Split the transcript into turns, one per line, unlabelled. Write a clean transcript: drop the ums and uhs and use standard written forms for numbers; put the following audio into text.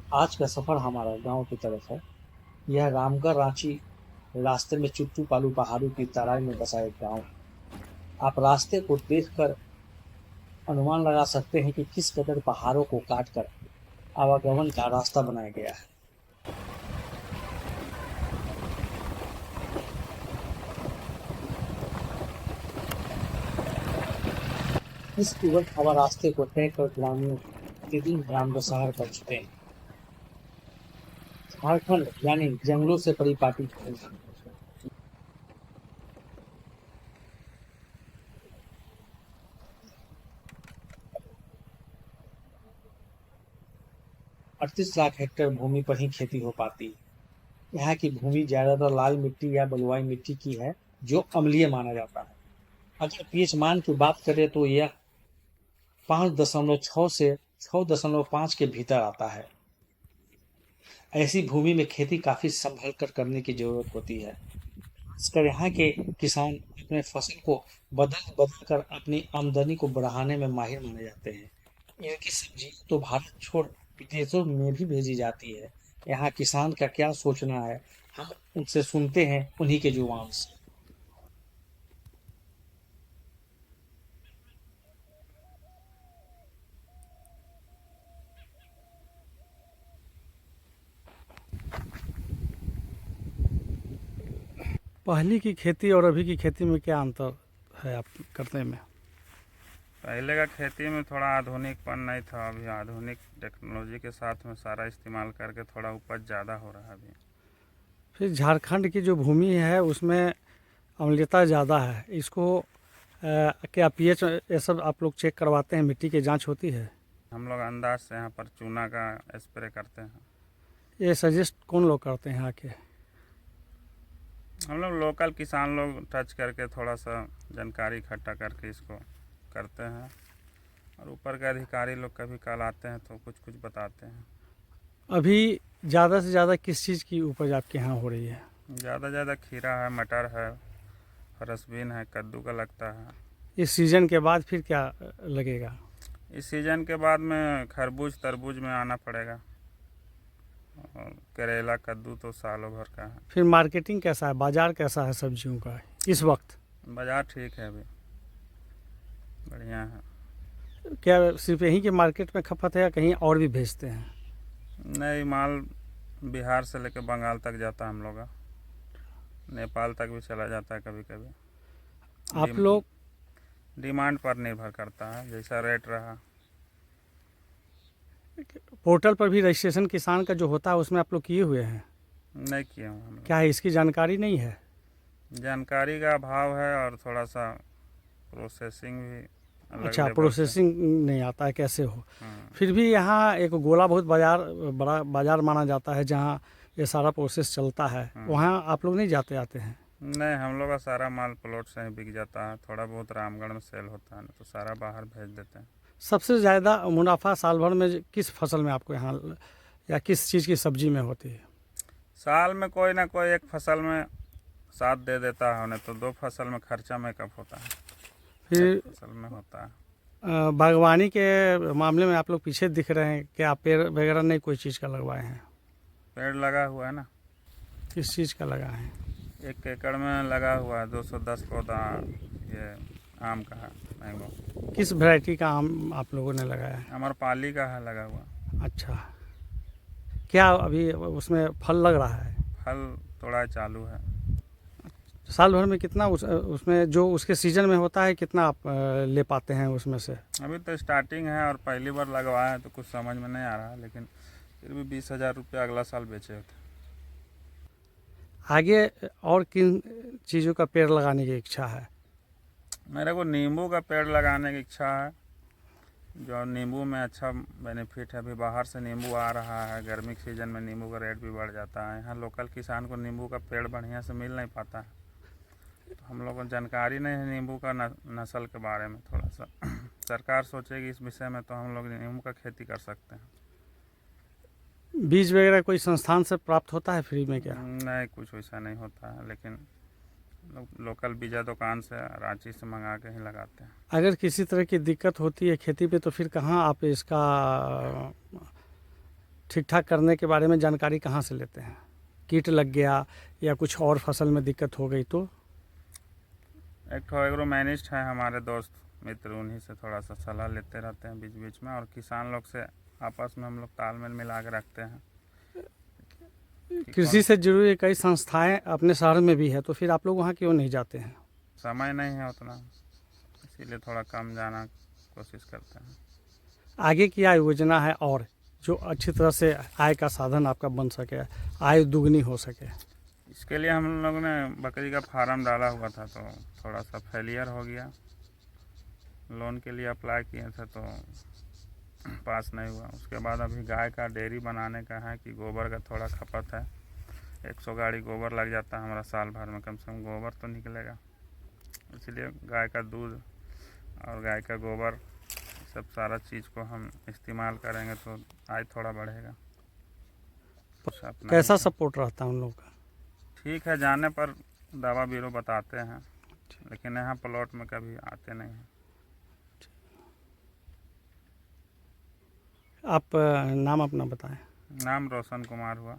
आज का सफर हमारा गांव की तरफ है। यह रामगढ़ रांची रास्ते में चुट्टू पालू पहाड़ों की तराई में बसा एक गांव। आप रास्ते को देखकर अनुमान लगा सकते हैं कि किस कदर पहाड़ों को काटकर आवागमन का रास्ता बनाया गया है। इस उबड़ खाबड़ रास्ते को तय कर ग्रामीण प्रतिदिन ग्राम का शहर कर चुके हैं। झारखंड यानी जंगलों से परिपाटी 38 लाख हेक्टेयर भूमि पर ही खेती हो पाती है। यहाँ की भूमि ज्यादातर लाल मिट्टी या बलुआई मिट्टी की है, जो अम्लीय माना जाता है। अगर पीएच मान की बात करें तो यह 5.6 से 6.5 के भीतर आता है। ऐसी भूमि में खेती काफी संभल कर करने की जरूरत होती है। खासकर यहाँ के किसान अपने फसल को बदल बदल कर अपनी आमदनी को बढ़ाने में माहिर माने जाते हैं। इनकी सब्जी तो भारत छोड़ विदेशों में भी भेजी जाती है। यहाँ किसान का क्या सोचना है, हम उनसे सुनते हैं, उन्हीं के जुबान से।
पहले की खेती और अभी की खेती में क्या अंतर है आप करने में?
पहले का खेती में थोड़ा आधुनिकपन नहीं था। अभी आधुनिक टेक्नोलॉजी के साथ में सारा इस्तेमाल करके थोड़ा उपज ज़्यादा हो रहा है अभी।
फिर झारखंड की जो भूमि है उसमें अम्लता ज़्यादा है, इसको क्या पीएच ये सब आप लोग चेक करवाते हैं, मिट्टी की जांच होती है?
हम लोग अंदाज से यहाँ पर चूना का स्प्रे करते हैं।
ये सजेस्ट कौन लोग करते हैं आके?
हम लोग लोकल किसान लोग टच करके थोड़ा सा जानकारी इकट्ठा करके इसको करते हैं, और ऊपर के अधिकारी लोग कभी कल आते हैं तो कुछ कुछ बताते हैं।
अभी ज़्यादा से ज़्यादा किस चीज़ की उपज आपके यहाँ हो रही है?
ज़्यादा खीरा है, मटर है, फरसबीन है, कद्दू का लगता है।
इस सीज़न के बाद फिर क्या लगेगा?
इस सीज़न के बाद में खरबूज तरबूज में आना पड़ेगा, और करेला कद्दू तो सालों भर का है।
फिर मार्केटिंग कैसा है, बाज़ार कैसा है सब्जियों का इस वक्त?
बाज़ार ठीक है, अभी बढ़िया है।
क्या सिर्फ यहीं के मार्केट में खपत है या कहीं और भी भेजते हैं?
नहीं, माल बिहार से लेकर बंगाल तक जाता है हम लोग का, नेपाल तक भी चला जाता है कभी कभी।
आप लोग
डिमांड पर निर्भर करता है, जैसा रेट रहा।
पोर्टल पर भी रजिस्ट्रेशन किसान का जो होता है उसमें आप लोग किए हुए हैं?
नहीं किए हूँ हम लोग।
क्या है, इसकी जानकारी नहीं है?
जानकारी का अभाव है, और थोड़ा सा प्रोसेसिंग भी अलग
अच्छा,
लेवल से।
प्रोसेसिंग नहीं आता है कैसे हो। फिर भी यहाँ एक गोला बहुत बाज़ार, बड़ा बाज़ार माना जाता है जहाँ ये सारा प्रोसेस चलता है, वहाँ आप लोग नहीं जाते आते हैं?
नहीं, हम लोग का सारा माल प्लॉट से ही बिक जाता है। थोड़ा बहुत रामगढ़ में सेल होता है ना, तो सारा बाहर भेज देते हैं।
सबसे ज़्यादा मुनाफा साल भर में किस फसल में आपको यहाँ, या किस चीज़ की सब्जी में होती है?
साल में कोई ना कोई एक फसल में साथ दे देता है, नहीं तो दो फसल में खर्चा मेकअप होता है, एक
फिर
फसल में होता है।
बागवानी के मामले में आप लोग पीछे दिख रहे हैं, क्या पेड़ वगैरह नहीं कोई चीज़ का लगवाए हैं?
पेड़ लगा हुआ है ना,
किस चीज़ का लगा है?
1 एकड़ में लगा हुआ है 210 पौधा। ये आम का है, मैंगो।
किस वैरायटी का आम आप लोगों ने लगाया है?
अमरपाली का है लगा हुआ।
अच्छा, क्या अभी उसमें फल लग रहा है?
फल थोड़ा चालू है।
साल भर में कितना उसमें जो उसके सीजन में होता है कितना आप ले पाते हैं उसमें से?
अभी तो स्टार्टिंग है और पहली बार लगवाया है, तो कुछ समझ में नहीं आ रहा, लेकिन फिर भी 20,000 रुपया अगला साल बेचे थे।
आगे और किन चीज़ों का पेड़ लगाने की इच्छा है?
मेरे को नींबू का पेड़ लगाने की इच्छा है, जो नींबू में अच्छा बेनिफिट है। अभी बाहर से नींबू आ रहा है, गर्मी के सीज़न में नींबू का रेट भी बढ़ जाता है। यहाँ लोकल किसान को नींबू का पेड़ बढ़िया से मिल नहीं पाता है, तो हम लोग को जानकारी नहीं है नींबू का नस्ल के बारे में थोड़ा सा। सरकार सोचेगी इस विषय में तो हम लोग नींबू का खेती कर सकते हैं।
बीज वगैरह कोई संस्थान से प्राप्त होता है फ्री में क्या?
नहीं, कुछ वैसा नहीं होता है, लेकिन लोकल बीजा दुकान से रांची से मंगा के ही लगाते हैं।
अगर किसी तरह की दिक्कत होती है खेती पे तो फिर कहाँ आप इसका ठीक ठाक करने के बारे में जानकारी कहाँ से लेते हैं? कीट लग गया या कुछ और फसल में दिक्कत हो गई तो?
एक ठो एग्रोमैनिस्ट है हमारे दोस्त मित्र, उन्हीं से थोड़ा सा सलाह लेते रहते हैं बीच बीच में, और किसान लोग से आपस में हम लोग तालमेल मिला के रखते हैं।
कृषि से जुड़ी कई संस्थाएं अपने शहर में भी है, तो फिर आप लोग वहाँ क्यों नहीं जाते हैं?
समय नहीं है उतना, इसीलिए थोड़ा कम जाना कोशिश करते हैं।
आगे क्या योजना है और जो अच्छी तरह से आय का साधन आपका बन सके, आय दुगनी हो सके?
इसके लिए हम लोग ने बकरी का फार्म डाला हुआ था, तो थोड़ा सा फेलियर हो गया। लोन के लिए अप्लाई किए थे तो पास नहीं हुआ। उसके बाद अभी गाय का डेयरी बनाने का है कि गोबर का थोड़ा खपत है। 100 गाड़ी गोबर लग जाता है हमारा साल भर में, कम से कम गोबर तो निकलेगा। इसलिए गाय का दूध और गाय का गोबर सब सारा चीज़ को हम इस्तेमाल करेंगे तो आय थोड़ा बढ़ेगा।
कैसा सपोर्ट रहता है उन लोगों का?
ठीक है, जाने पर दवा बीरो बताते हैं, लेकिन यहाँ प्लॉट में कभी आते नहीं हैं।
आप नाम अपना बताएं।
नाम रोशन कुमार हुआ।